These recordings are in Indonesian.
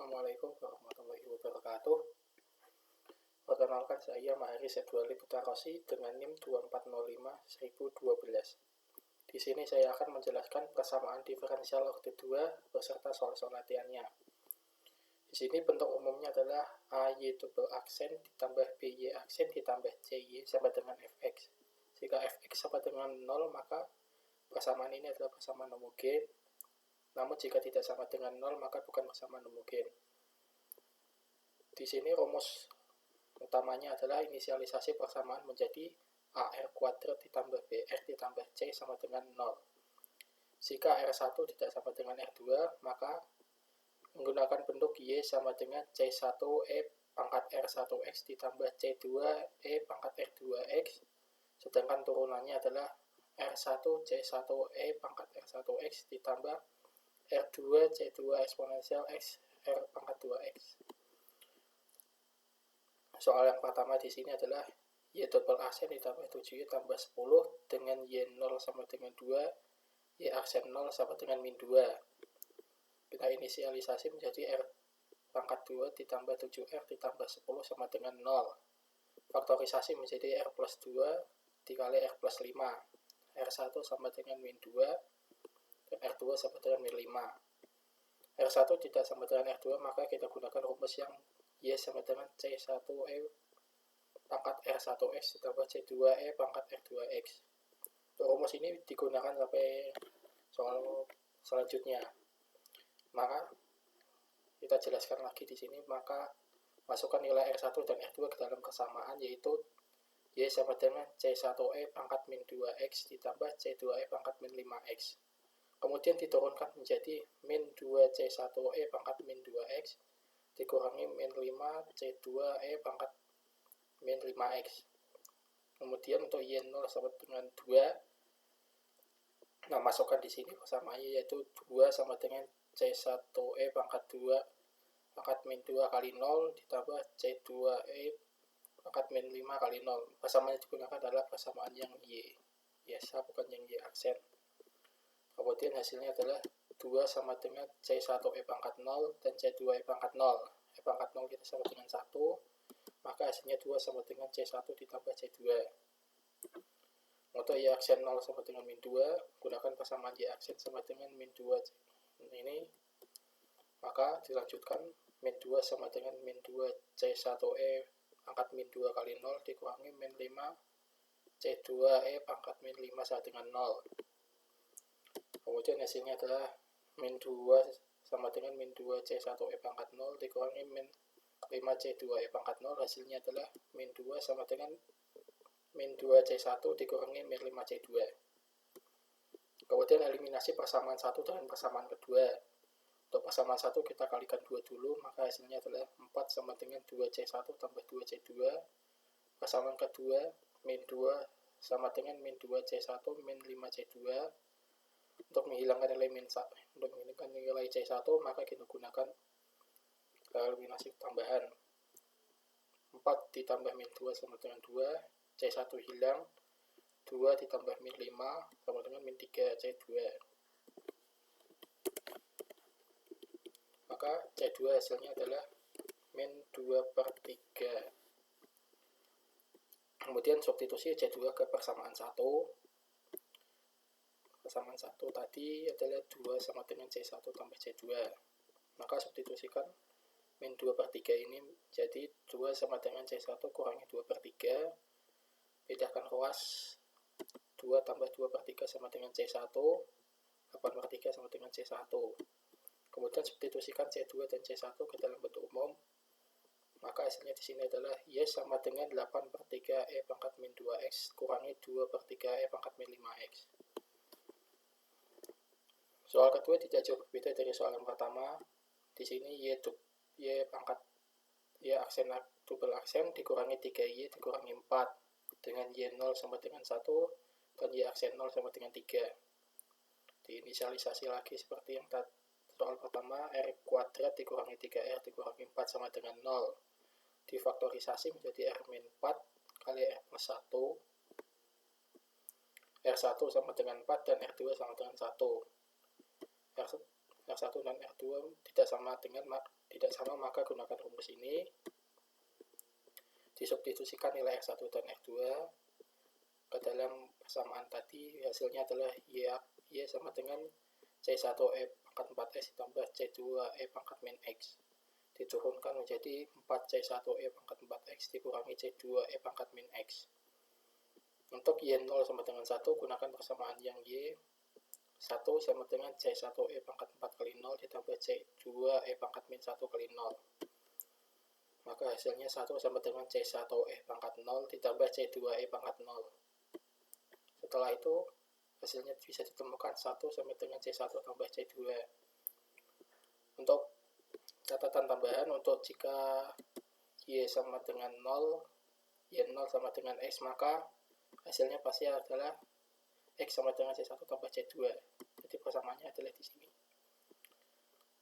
Assalamualaikum warahmatullahi wabarakatuh. Perkenalkan, saya Mahari Sedwali Butarosi dengan NIM 2405-1012. Di sini saya akan menjelaskan persamaan diferensial orde 2 beserta soal-soal latihannya. Di sini bentuk umumnya adalah AY double aksen ditambah BY aksen ditambah CY sama dengan Fx. Jika Fx sama dengan 0, maka persamaan ini adalah persamaan homogen. Namun jika tidak sama dengan 0, maka bukan persamaan homogen. Di sini rumus utamanya adalah inisialisasi persamaan menjadi AR kuadrat ditambah BR ditambah C sama dengan 0. Jika R1 tidak sama dengan R2, maka menggunakan bentuk Y sama dengan C1E pangkat R1X ditambah C2E pangkat R2X, sedangkan turunannya adalah R1 C1E pangkat R1X ditambah R2 C2 eksponensial X R pangkat 2X. Soal yang pertama di sini adalah Y double aksen ditambah 7Y tambah 10 dengan Y0 sama dengan 2, Y aksen 0 sama dengan min 2. Kita inisialisasi menjadi R pangkat 2 ditambah 7R ditambah 10 sama dengan 0. Faktorisasi menjadi R plus 2 dikali R plus 5. R1 sama dengan min 2, dan R2 sama dengan min 5. R1 tidak sama dengan R2, maka kita gunakan rumus yang Y sama dengan C1E pangkat R1X ditambah C2E pangkat R2X. Rumus ini digunakan sampai soal selanjutnya. Maka kita jelaskan lagi di sini, maka masukkan nilai R1 dan R2 ke dalam kesamaan, yaitu Y sama dengan C1E pangkat min 2X ditambah C2E pangkat min 5X. Kemudian diturunkan menjadi min 2C1E pangkat min 2X dikurangi min 5C2E pangkat min 5X. Kemudian untuk Y0 sama dengan 2, nah masukkan di sini persamaannya, yaitu 2 sama dengan C1E pangkat 2 pangkat min 2 kali 0 ditambah C2E pangkat min 5 kali 0. Persamaan yang digunakan adalah persamaan yang Y biasa, bukan yang Y aksen. Kemudian hasilnya adalah 2 sama dengan C1E pangkat 0 dan C2E pangkat 0. E pangkat 0 kita sama dengan 1, maka hasilnya 2 sama dengan C1 ditambah C2. Untuk Y aksen 0 sama dengan min 2, gunakan persamaan Y aksen sama dengan min 2 ini, maka dilanjutkan min 2 sama dengan min 2 C1E pangkat min 2 kali 0 dikurangi min 5 C2E pangkat min 5 sama dengan 0. Kemudian hasilnya adalah min 2 sama dengan min 2 C1E pangkat 0 dikurangi min 5 C2E pangkat 0. Hasilnya adalah min 2 sama dengan min 2 C1 dikurangi min 5 C2. Kemudian eliminasi persamaan 1 dengan persamaan kedua. Untuk persamaan 1 kita kalikan 2 dulu, maka hasilnya adalah 4 sama dengan 2C1 tambah 2C2. Persamaan kedua, min 2 sama dengan min 2C1 min 5C2. Untuk menghilangkan nilai C1, maka kita gunakan eliminasi tambahan. 4 ditambah min 2 sama dengan 2, C1 hilang, 2 ditambah min 5 sama dengan min 3 C2. Maka C2 hasilnya adalah min 2 per 3. Kemudian substitusi C2 ke persamaan 1. Persamaan 1 tadi adalah 2 sama dengan C1 tambah C2. Maka substitusikan min 2 per 3 ini jadi 2 sama dengan C1 kurangi 2 per 3. Bedakan ruas, 2 tambah 2 per 3 sama dengan C1, 8 per 3 sama dengan C1. Kemudian substitusikan C2 dan C1 ke dalam bentuk umum, maka hasilnya di sini adalah Y sama dengan 8 per 3 E pangkat min 2X kurangi 2 per 3 E pangkat min 5X. Soal kedua tidak jauh berbeda dari soal yang pertama. Di sini Y aksen double aksen dikurangi 3Y dikurangi 4 dengan Y0 sama dengan 1 dan Y aksen 0 sama dengan 3. Diinisialisasi lagi seperti yang soal pertama, R kuadrat dikurangi 3R dikurangi 4 sama dengan 0. Difaktorisasi menjadi R min 4 kali R plus 1. R1 sama dengan 4 dan R2 sama dengan 1. R1 dan R2 tidak sama maka gunakan rumus ini. Disubstitusikan nilai R1 dan R2 ke dalam persamaan tadi, hasilnya adalah Y sama dengan C1E pangkat 4X ditambah C2E pangkat min X. Diturunkan menjadi 4C1E pangkat 4X dikurangi C2E pangkat min X. Untuk Y0 sama dengan 1, gunakan persamaan yang Y1 sama dengan C1E pangkat 4 kali 0 ditambah C2E pangkat min 1 kali 0. Maka hasilnya 1 sama dengan C1E pangkat 0 ditambah C2E pangkat 0. Setelah itu, hasilnya bisa ditemukan 1 sama dengan C1 tambah C2. Untuk catatan tambahan, untuk jika Y sama dengan 0, Y0 sama dengan X, maka hasilnya pasti adalah X sama dengan C1 tambah C2. Jadi persamaannya adalah di sini.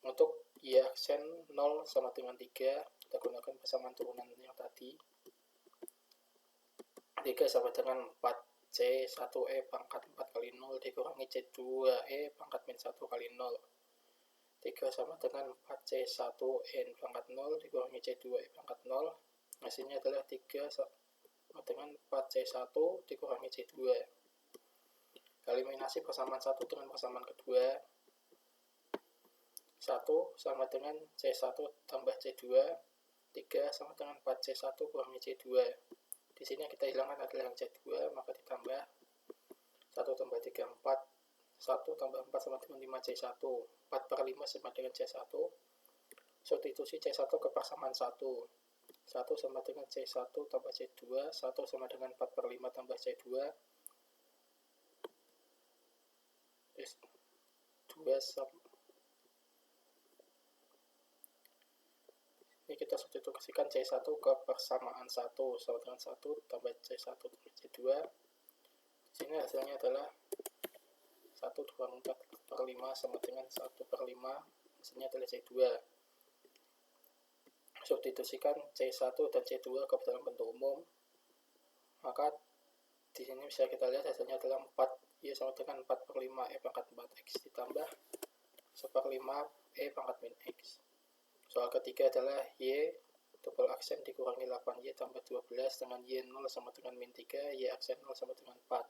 Untuk Y aksen 0 sama dengan 3, kita gunakan persamaan turunan yang tadi. 3 sama dengan 4C1E pangkat 4 kali 0 dikurangi C2E pangkat min 1 kali 0. 3 sama dengan 4C1E pangkat 0 dikurangi C2E pangkat 0. Hasilnya adalah 3 sama dengan 4C1 dikurangi C2. Eliminasi persamaan 1 dengan persamaan kedua. 1 sama dengan C1 tambah C2. 3 sama dengan 4C1 kurangi C2. Di sini yang kita hilangkan adalah yang C2, maka ditambah 1 tambah 3, 4. 1 tambah 4 sama dengan 5C1. 4 per 5 sama dengan C1. Substitusi C1 ke persamaan 1. 1 sama dengan C1 tambah C2. 1 sama dengan 4 per 5 tambah C2. 2 sama. Ini kita substitusikan C1 ke persamaan 1 sama dengan 1 tambah C1 tambah C2. Di sini hasilnya adalah 1 kurang 4 per 5 sama dengan 1 per 5. Hasilnya adalah C2. Substitusikan C1 dan C2 ke dalam bentuk umum. Maka di sini bisa kita lihat hasilnya adalah 4 Y sama dengan 4 per 5 E pangkat 4X ditambah 1 per 5 E pangkat min X. Soal ketiga adalah Y double aksen dikurangi 8Y tambah 12 dengan Y0 sama dengan min 3, Y aksen 0 sama dengan 4.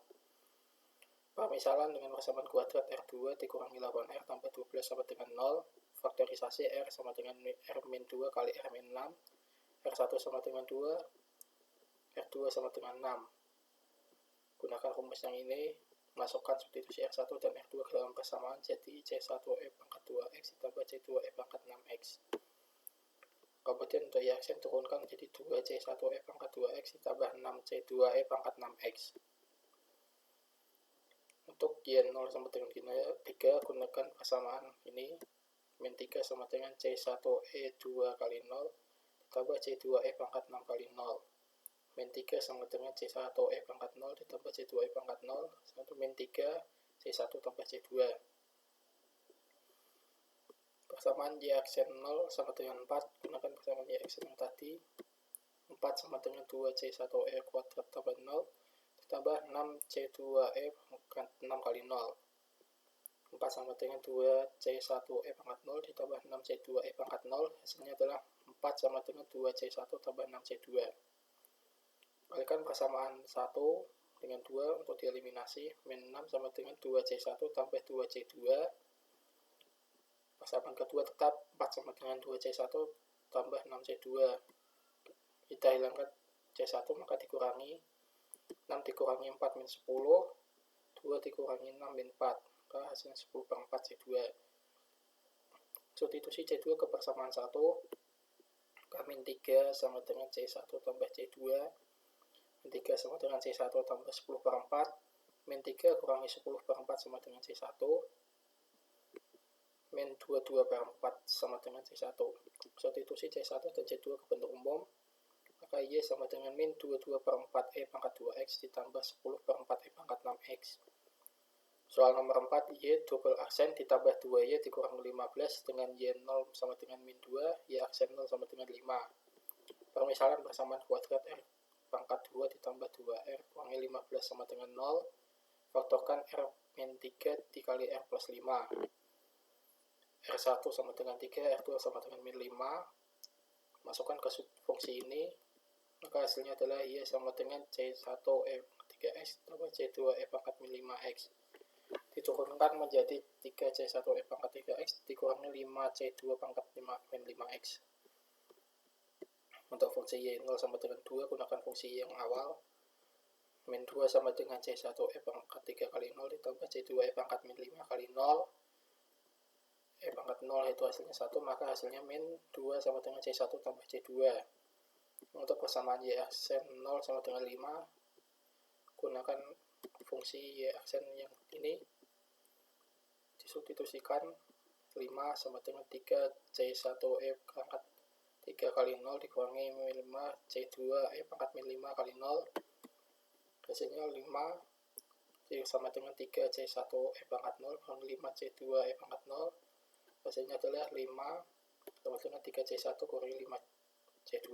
Pemisalan dengan persamaan kuadrat R2 dikurangi 8R tambah 12 sama dengan 0. Faktorisasi R sama dengan R min 2 kali R min 6. R1 sama dengan 2, R2 sama dengan 6. Gunakan rumus yang ini, masukkan substitusi R1 dan R2 ke dalam persamaan, jadi C1E pangkat 2X ditambah C2E pangkat 6X. Kemudian untuk Y aksen turunkan menjadi 2C1E pangkat 2X ditambah 6C2E pangkat 6X. Untuk Y0 sama dengan 3, gunakan persamaan ini. Min 3 sama dengan C1E 2 kali 0 ditambah C2E pangkat 6 kali 0. Min 3 sama dengan C1E pangkat 0 ditambah C2E pangkat 0. 1 min 3 C1 tambah C2. Persamaan Y aksen 0 sama dengan 4, gunakan persamaan Y aksen yang tadi. 4 sama dengan 2C1E kuadrat tambah 0 ditambah 6C2E pangkat 6 kali 0. 4 sama dengan 2C1E pangkat 0 ditambah 6C2E pangkat 0. Hasilnya adalah 4 sama dengan 2C1 tambah 6C2. Balikan persamaan 1 dengan 2 untuk dieliminasi. Min 6 sama dengan 2C1 tambah 2C2. Persamaan kedua tetap 4 sama dengan 2C1 tambah 6C2. Kita hilangkan C1 maka dikurangi 6 dikurangi 4 min 10. 2 dikurangi 6 min 4. Maka hasilnya 10 per 4 C2. Substitusi C2 ke persamaan 1. Min 3 sama dengan C1 tambah C2. Min 3 sama dengan C1 tambah 10 per 4. Min 3 kurangi 10 per 4 sama dengan C1. Min 22 per 4 sama dengan C1. Substitusi C1 dan C2 ke bentuk umum. Maka Y sama dengan min 22 per 4 E pangkat 2X ditambah 10 per 4 E pangkat 6X. Soal nomor 4, Y double aksen ditambah 2Y dikurang 15 dengan Y0 sama dengan min 2, Y aksen 0 sama dengan 5. Permisalan persamaan kuadrat R pangkat 2 ditambah 2R kurangi 15 sama dengan 0. Faktorkan R min 3 dikali R plus 5. R1 sama dengan 3, R2 sama dengan min 5, masukkan ke fungsi ini, maka hasilnya adalah Y sama dengan C1 E 3X tambah C2 E pangkat min 5X. Diturunkan menjadi 3C1 E pangkat 3X dikurangi 5C2 pangkat min 5X. Untuk fungsi Y0 sama dengan 2, gunakan fungsi Y yang awal. Min 2 sama dengan C1 E pangkat 3 kali 0 ditambah C2 E pangkat min 5 kali 0. E pangkat 0 itu hasilnya 1, maka hasilnya min 2 sama dengan C1 tambah C2. Untuk persamaan Y aksen 0 sama dengan 5, gunakan fungsi Y aksen yang ini, disubstitusikan 5 sama dengan 3C1 E pangkat 3 kali 0 dikurangi min 5 C2 E pangkat min 5 kali 0, hasilnya 5 sama dengan 3C1 E pangkat 0 kurangi 5 C2 E pangkat 0, hasilnya adalah 5 sama dengan 3C1 kurangi 5 C2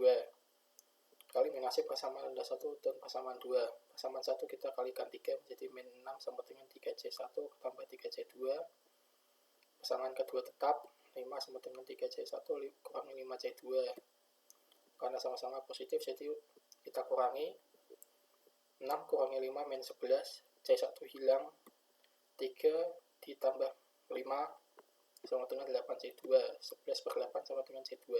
kali minasi persamaan rendah 1 dan persamaan 2. Persamaan 1 kita kalikan 3 menjadi min 6 sama dengan 3C1 tambah 3C2. Persamaan kedua tetap 5 sama dengan 3C1 kurangi 5C2. Karena sama-sama positif, jadi kita kurangi 6 kurangi 5 min 11, C1 hilang, 3 ditambah 5 sama dengan 8C2, 11 per 8 sama dengan C2.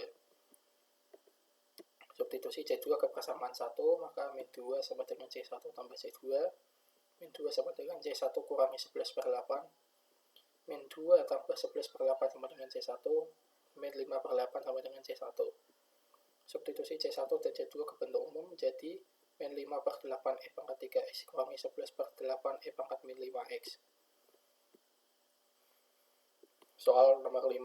Substitusi C2 ke persamaan 1, maka min 2 sama dengan C1 tambah C2, min 2 sama dengan C1 kurangi 11 per 8, min 2 tambah 11 per 8 sama dengan C1, min 5 per 8 sama dengan C1. Substitusi C1 dan C2 ke bentuk umum menjadi min 5 per 8 E pangkat 3X kurangi 11 per 8 E pangkat min 5X. Soal nomor 5,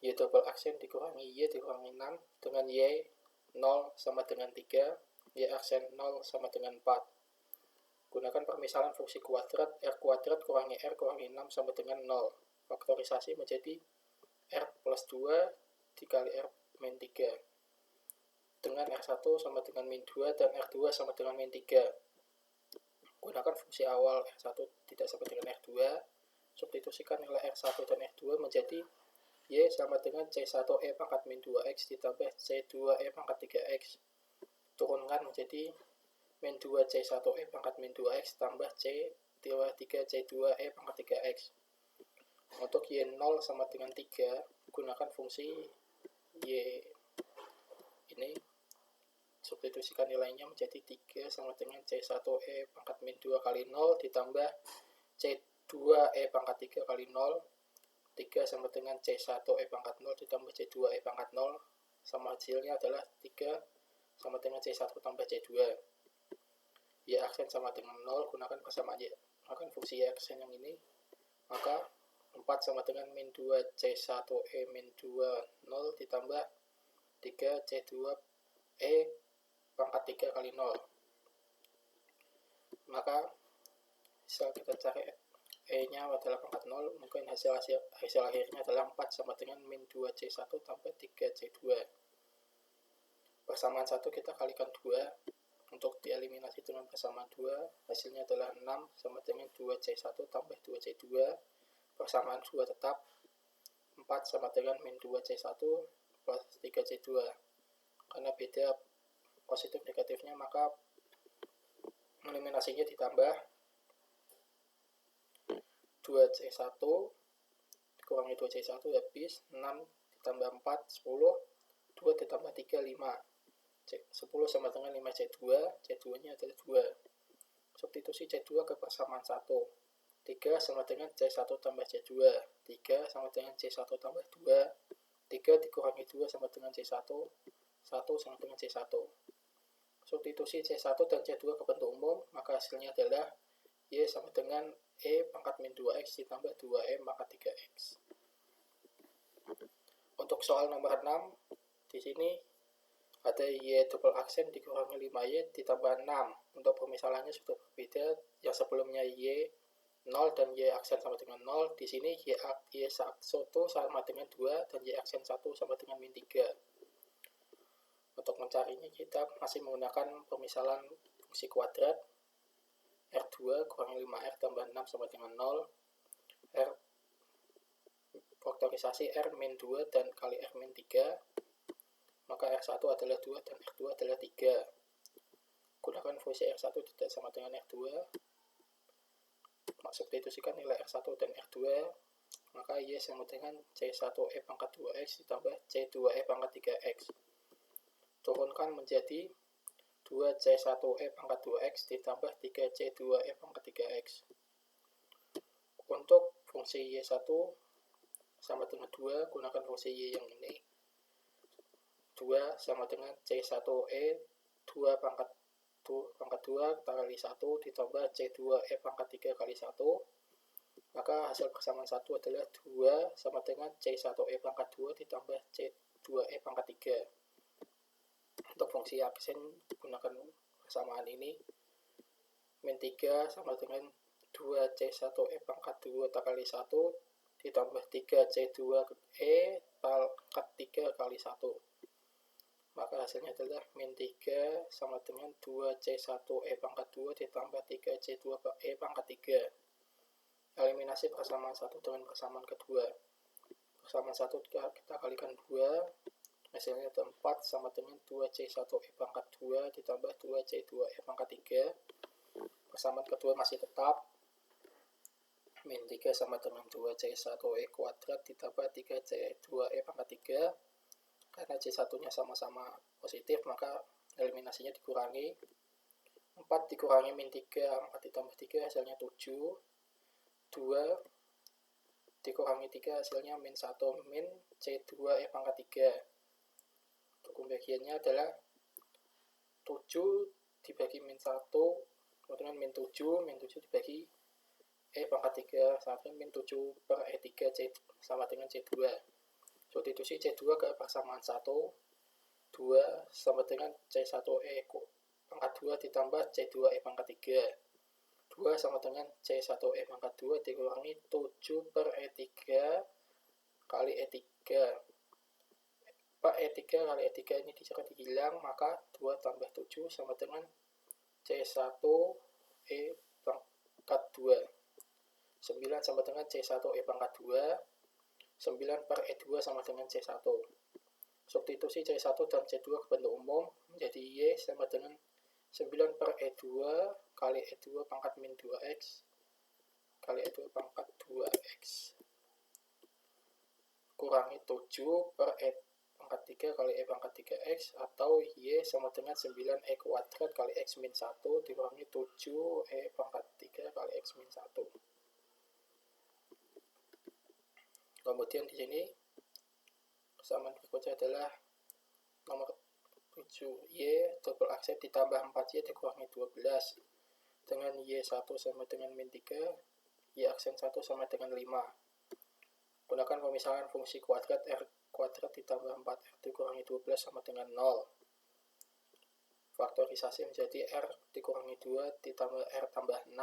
Y double aksen dikurangi Y dikurangi 6 dengan Y 0 sama dengan 3, Y aksen 0 sama dengan 4. Gunakan permisalan fungsi kuadrat R kuadrat kurangi R kurangi 6 sama dengan 0. Faktorisasi menjadi R plus 2 dikali R min 3. Dengan R1 sama dengan min 2 dan R2 sama dengan min 3. Gunakan fungsi awal R1 tidak sama dengan R2. Substitusikan nilai R1 dan R2 menjadi Y sama dengan C1 E pangkat min 2X ditambah C2 E pangkat 3X. Turunkan menjadi min 2 C1 E pangkat min 2X tambah C3 C2 E pangkat 3X. Untuk Y0 sama dengan 3, gunakan fungsi Y ini. Substitusikan nilainya menjadi 3 sama dengan C1 E pangkat min 2 kali 0 ditambah C2 E pangkat 3 kali 0. 3 sama dengan C1 E pangkat 0 ditambah C2 E pangkat 0, sama hasilnya adalah 3 sama dengan C1 tambah C2. Y aksen sama dengan 0, gunakan persamaan Y, gunakan fungsi Y aksen yang ini, maka 4 sama dengan min 2 C1 E min 2 0 ditambah 3 C2 E pangkat 3 kali 0. Maka bisa kita cari E-nya adalah pangkat 0, mungkin hasil akhirnya adalah 4 sama dengan min 2C1 tambah 3C2. Persamaan 1 kita kalikan 2, untuk dieliminasi dengan persamaan 2, hasilnya adalah 6 sama dengan 2C1 tambah 2C2. Persamaan 2 tetap, 4 sama dengan min 2C1 plus 3C2. Karena beda positif negatifnya, maka eliminasinya ditambah 2C1 dikurangi 2C1 habis 6 ditambah 4 10, 2 ditambah 3 5, 10 sama dengan 5C2, C2 nya adalah 2. Substitusi C2 ke persamaan 1, 3 sama dengan C1 tambah C2, 3 sama dengan C1 tambah 2, 3 dikurangi 2 sama dengan C1, 1 sama dengan C1. Substitusi C1 dan C2 ke bentuk umum, maka hasilnya adalah Y sama dengan E pangkat min 2X ditambah 2E pangkat 3X. Untuk soal nomor 6, di sini ada Y double aksen dikurangi 5Y ditambah 6. Untuk pemisalannya sudah berbeda. Yang sebelumnya Y 0 dan Y aksen sama dengan 0. Di sini Y satu sama dengan 2 dan Y aksen 1 sama dengan min 3. Untuk mencarinya kita masih menggunakan pemisalan fungsi kuadrat. R2 kurangi 5R tambah 6 sama dengan 0. R faktorisasi R min 2 dan kali R min 3, maka R1 adalah 2 dan R2 adalah 3. Gunakan fungsi R1 tidak sama dengan R2, substitusikan nilai R1 dan R2, maka Y sama dengan C1E pangkat 2X ditambah C2E pangkat 3X. Turunkan menjadi 2C1E pangkat 2X ditambah 3C2E pangkat 3X. Untuk fungsi Y1 sama dengan 2, gunakan fungsi Y yang ini. 2 sama dengan C1E 2 pangkat 2 kali 1 ditambah C2E pangkat 3 kali 1. Maka hasil persamaan 1 adalah 2 sama dengan C1E pangkat 2 ditambah C2E pangkat 3. Untuk fungsi aksen gunakan persamaan ini. Min 3 sama dengan 2C1E pangkat 2 kali 1 ditambah 3C2E pangkat 3 kali 1. Maka hasilnya adalah min 3 sama dengan 2C1E pangkat 2 ditambah 3C2E pangkat 3. Eliminasi persamaan 1 dengan persamaan kedua. Persamaan 1 kita kalikan 2, hasilnya 4 sama dengan 2C1E pangkat 2 ditambah 2C2E pangkat 3. Persamaan kedua masih tetap. Min 3 sama dengan 2C1E kuadrat ditambah 3C2E pangkat 3. Karena C1-nya sama-sama positif, maka eliminasinya dikurangi. 4 dikurangi min 3, 4 ditambah 3 hasilnya 7. 2 dikurangi 3 hasilnya min 1, min C2E pangkat 3. Untuk pembagiannya adalah 7 dibagi min 1, kemudian min 7 dibagi E pangkat 3, sama dengan min 7 per E3 C sama dengan C2. Substitusi C2 ke persamaan 1, 2 sama dengan C1E pangkat 2 ditambah C2E pangkat 3. 2 sama dengan C1E pangkat 2 dikurangi 7 per E3 kali E3. Pak E3 kali E3 ini dicerat hilang, maka 2 tambah 7 sama dengan C1E pangkat 2. 9 sama dengan C1E pangkat 2. 9 per E2 sama dengan C1. Substitusi C1 dan C2 ke bentuk umum menjadi Y sama dengan 9 per E2 kali E2 pangkat min 2X kali E2 pangkat 2X kurangi 7 per E pangkat 3 kali E pangkat 3X, atau Y sama dengan 9E kuadrat kali X min 1 dikurangi 7E pangkat 3 kali X min 1. Kemudian di sini persamaan berikutnya adalah nomor 7, Y double aksen ditambah 4Y dikurangi 12 dengan Y1 sama dengan min 3, Y aksen 1 sama dengan 5. Gunakan pemisahan fungsi kuadrat R kuadrat ditambah 4R dikurangi 12 sama dengan 0. Faktorisasi menjadi R dikurangi 2 ditambah R tambah 6,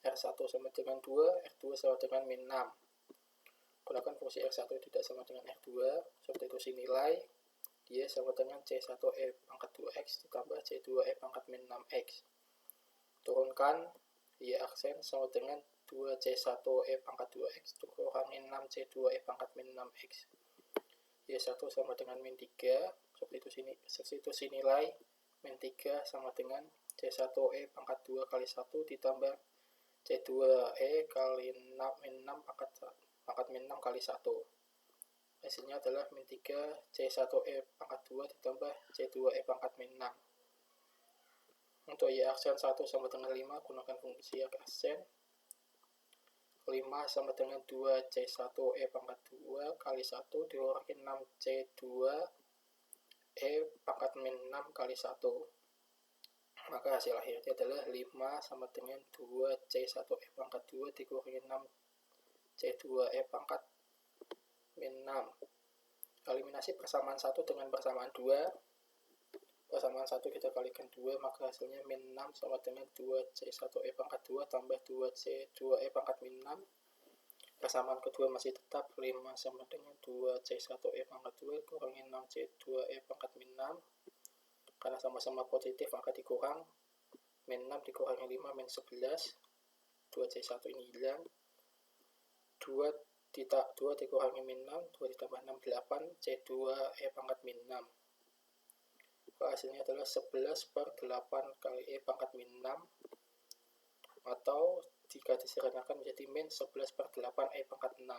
R1 sama dengan 2, R2 sama dengan min 6. Gunakan fungsi R1 tidak sama dengan R2, substitusi nilai Y sama dengan C1E pangkat 2X ditambah C2E pangkat min 6X. Turunkan Y aksen sama dengan 2C1E pangkat 2X dikurangi 6C2E pangkat min 6X. Y1 sama dengan min 3, substitusi nilai min 3 sama dengan C1E pangkat 2 kali 1 ditambah C2E kali 6 min 6 pangkat min 6 kali 1. Hasilnya adalah min 3 C1E pangkat 2 ditambah C2E pangkat min 6. Untuk Y aksen 1 sama dengan 5, gunakan fungsi aksen. 5 sama dengan 2C1E pangkat 2 kali 1 dikurangi 6C2E pangkat min 6 kali 1. Maka hasil akhirnya adalah 5 sama dengan 2C1E pangkat 2 dikurangi 6C2E pangkat min 6. Eliminasi persamaan 1 dengan persamaan 2. Persamaan 1 kita kalikan 2, maka hasilnya min 6 sama dengan 2C1E pangkat 2 tambah 2C2E pangkat min 6. Persamaan kedua masih tetap, 5 sama dengan 2C1E pangkat 2 kurangi 6C2E pangkat min 6. Karena sama-sama positif maka dikurang, min 6 dikurangi 5 min 11, 2C1 ini hilang. 2 2 dikurangi min 6, 2 ditambah 6, 8, C2E pangkat min 6. Hasilnya adalah 11 per 8 kali E pangkat min 6, atau jika disederhanakan menjadi min 11 per 8 E pangkat 6.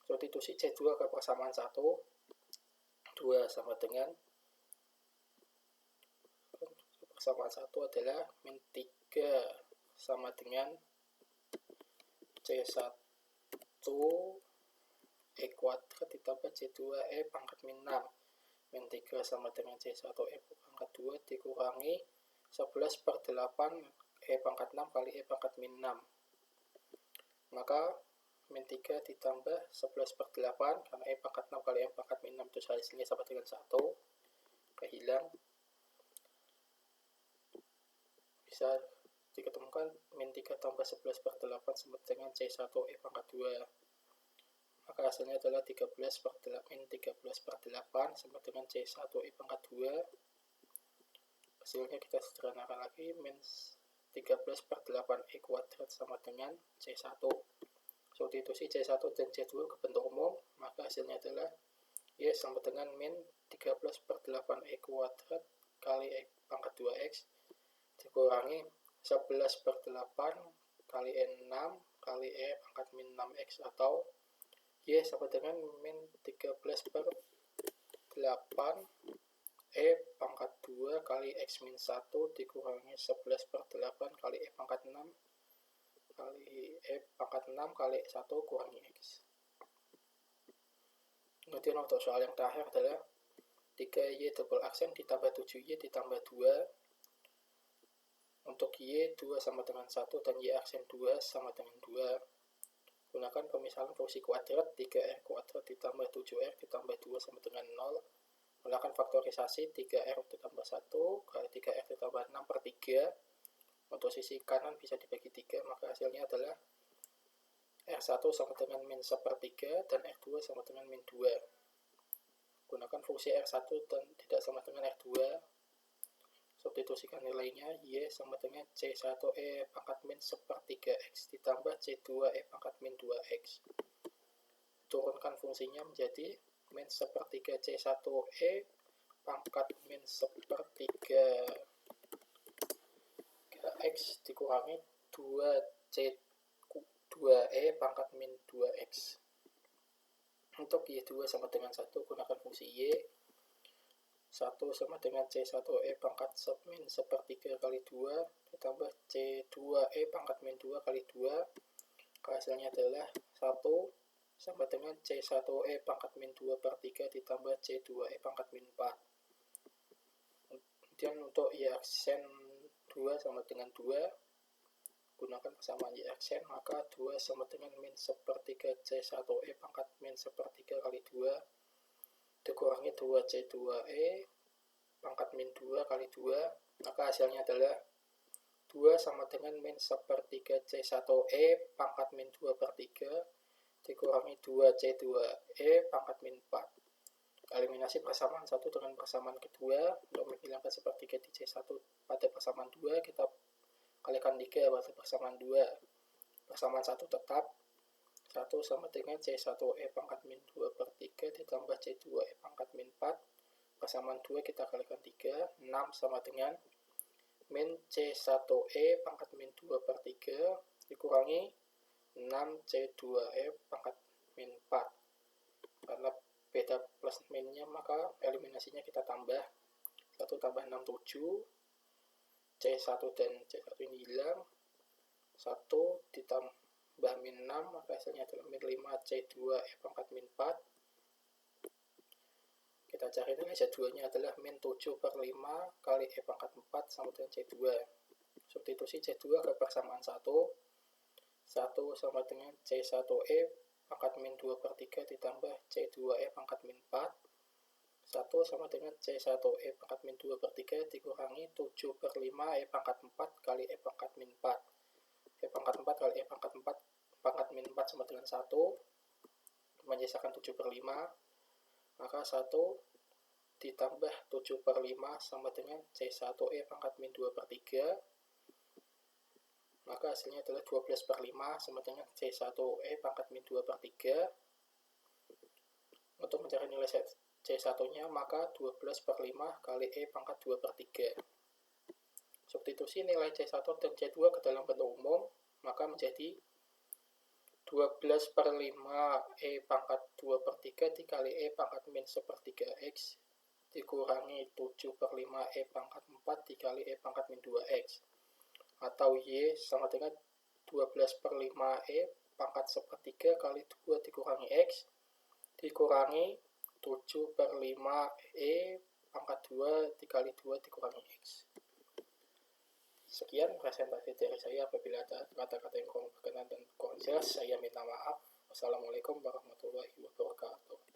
Substitusi C2 ke persamaan 1, 2 sama dengan, persamaan 1 adalah min 3 sama dengan C1 E kuadrat ditambah C2E pangkat min 6. Min 3 sama dengan C1 E pangkat 2 dikurangi 11 per 8 E pangkat 6 kali E pangkat min 6. Maka min 3 ditambah 11 per 8 karena E pangkat 6 kali E pangkat min 6 itu hasilnya sama dengan 1, kehilang. Bisa diketemukan min 3 tambah 11 per 8 sama dengan C1 E pangkat 2. Maka hasilnya adalah 13 per 8, min 13 per 8 sama dengan C1 E pangkat 2. Hasilnya kita sederhanakan lagi, min 13 per 8 E kuadrat sama dengan C1. Substitusi C1 dan C2 ke bentuk umum, maka hasilnya adalah Y sama dengan min 13 per 8 E kuadrat kali E pangkat 2X dikurangi 11 per 8 kali E6 kali E pangkat min 6X, atau Y sama dengan min 13 per 8 E pangkat 2 kali X min 1 dikurangi 11 per 8 kali E pangkat 6 kali E pangkat 6 kali 1 kurangi X. Kemudian untuk soal yang terakhir adalah 3Y double aksen ditambah 7Y ditambah 2. Untuk Y 2 sama dengan 1 dan Y aksen 2 sama dengan 2. Gunakan pemisahan fungsi kuadrat 3R kuadrat ditambah 7R ditambah 2 sama dengan 0. Gunakan faktorisasi 3R ditambah 1 kali 3R ditambah 6 per 3. Untuk sisi kanan bisa dibagi 3, maka hasilnya adalah R1 sama dengan min 1/3 dan R2 sama dengan min 2. Gunakan fungsi R1 dan tidak sama dengan R2. Substitusikan nilainya, Y sama dengan C1E pangkat min 1/3X ditambah C2E pangkat min 2X. Turunkan fungsinya menjadi min 1/3 C1E pangkat min 1/3 X dikurangi 2C2E pangkat min 2X. Untuk Y2 sama dengan 1, gunakan fungsi Y. 1 sama dengan C1E pangkat min 1/3 kali 2 ditambah C2E pangkat min 2 kali 2. Hasilnya adalah 1 sama dengan C1E pangkat min 2/3 ditambah C2E pangkat min 4. Kemudian untuk Y aksen 2 sama dengan 2, gunakan persamaan Y aksen, maka 2 sama dengan min 1/3 C1E pangkat min 1/3 kali 2 dikurangi 2C2E pangkat min 2 kali 2, maka hasilnya adalah 2 sama dengan min 1/3 C1E pangkat min 2/3 dikurangi 2C2E pangkat min 4. Eliminasi persamaan 1 dengan persamaan kedua. Untuk menghilangkan 1/3 di C1 pada persamaan 2, kita kalikan 3 pada persamaan 2. Persamaan 1 tetap. 1 sama dengan C1E pangkat min 2/3 ditambah C2E pangkat min 4. Persamaan 2 kita kalikan 3. 6 sama dengan min C1E pangkat min 2/3 dikurangi 6C2E pangkat min 4. Karena beda plus minnya, maka eliminasinya kita tambah. 1 tambah 6, 7. C1 dan C1 ini hilang. 1 ditambah min 6, maka hasilnya adalah min 5C2E pangkat min 4. Kita cari nilai C2 nya adalah min 7/5 kali E pangkat 4 sama dengan C2. Substitusi C2 ke persamaan 1. 1 sama dengan C1E pangkat min 2/3 ditambah C2E pangkat min 4. 1 sama dengan C1E pangkat min 2/3 dikurangi 7/5 E pangkat 4 kali E pangkat min 4. E pangkat 4 kali E pangkat 4 pangkat min 4 sama dengan 1. Menyisakan 7/5. Maka 1 ditambah 7/5 sama dengan C1E pangkat min 2/3. maka hasilnya adalah 12 per 5 sama dengan C1E pangkat min 2 per 3. Untuk mencari nilai C1-nya, maka 12 per 5 kali E pangkat 2 per 3. Substitusi nilai C1 dan C2 ke dalam bentuk umum, maka menjadi 12 per 5 E pangkat 2 per 3 dikali E pangkat min 1 per 3X dikurangi 7 per 5 E pangkat 4 dikali E pangkat min 2X. Atau Y sama dengan 12 per 5 E pangkat 1 per 3 kali 2 dikurangi X dikurangi 7 per 5 E pangkat 2 dikali 2 dikurangi X. Sekian presentasi dari saya. Apabila ada kata-kata yang kurang berkenan dan kurang jelas, saya minta maaf. Wassalamualaikum warahmatullahi wabarakatuh.